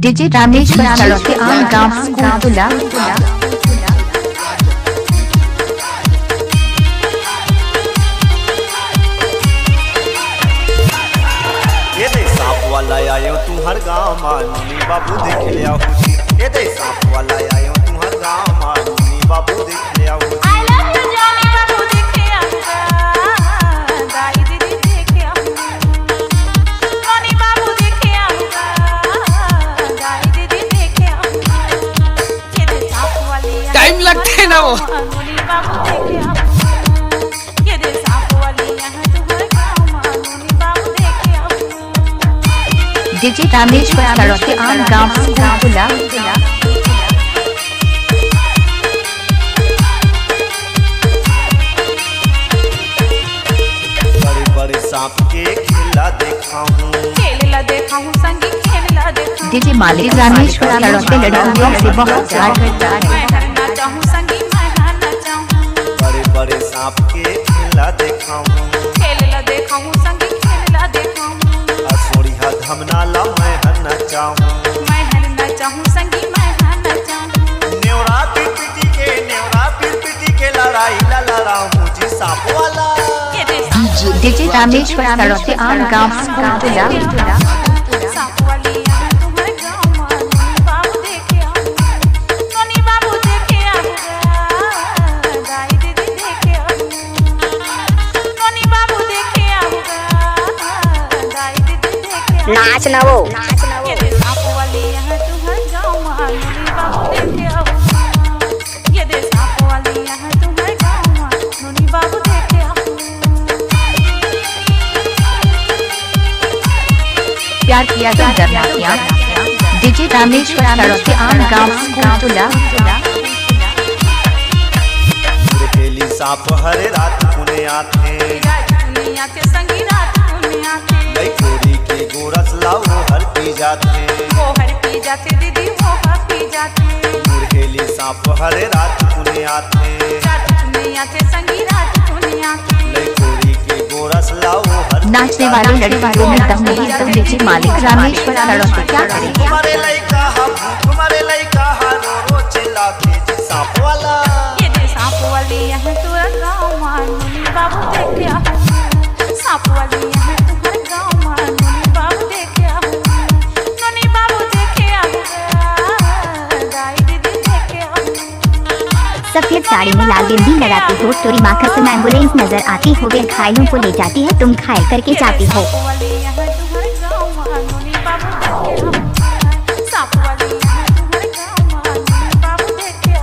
DJ Rameshwar सड़क आम गांव स्कूल तुला। ये दे सांप वाला आयो तू हर गाँव मालूनी बाबू देख लिया हुजी। ये दे सांप वाला आयो तू हर गाँव मालूनी बाबू देख लिया हुजी। टाइम लगते है ना वो। डीजे रामेश्वर सड़क आम गांव स्कूल तुला। बड़े बड़े सांप के खेला देखा हूँ, संगी खेला देखा। डीजे मालिक रामेश्वर सड़क लड़कियों से बहुत प्यार करता है। बड़े बड़े सांप के खेला देखा हूँ, असोड़िया धमनाला मैं हर नचा हूँ। न्योरा पिरपिटी के लड़ाई लड़ा हूँ जी सांप वाला। डीजे रामेश्वर सड़क आम गांव स्कूल तुला। नाच ना वो प्यार किया तो डरना किया। डीजे रामेश्वर सड़क आम गांव स्कूल तुला। खेली सांप हरे रात पुने आते, नई कोरी के गोरस लाओ हर पी जाते। दीदी वो हर पी जाते। मुरखेली सांप हरे रात पुने आते, नई कोरी के गोरस लाओ हर। नाचने वाले लड़कियों में दम नहीं तो डीजे मालिक रामेश्वर सड़क क्या करेंगे। तुम्हारे लइका रो रो चिल्लाते जी सांप वाला। ये दे सांप वाली यहाँ तुरा गाँव मालूनी बाबू देख आ। सांप वाली यहाँ तुम्हारे गाँव मालूनी बाबू देख आ। नोनी बाबू देख आ। दाई दीदी देख आ। सफेद साड़ी में लाल बिंदी लगाती हो, तोरी माखर तुम एम्बुलेंस नजर आती हो, वे घायलों को ले जाती है, तुम घायल करके जाती हो। सांप वाली यहाँ तुम्हारे गाँव मालूनी बाबू देख आ। सांप वाली यहाँ तुम्हारे गाँव मालूनी बाबू देख आ।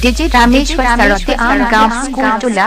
डीजे रामेश्वर सड़क आम गांव स्कूल तुला।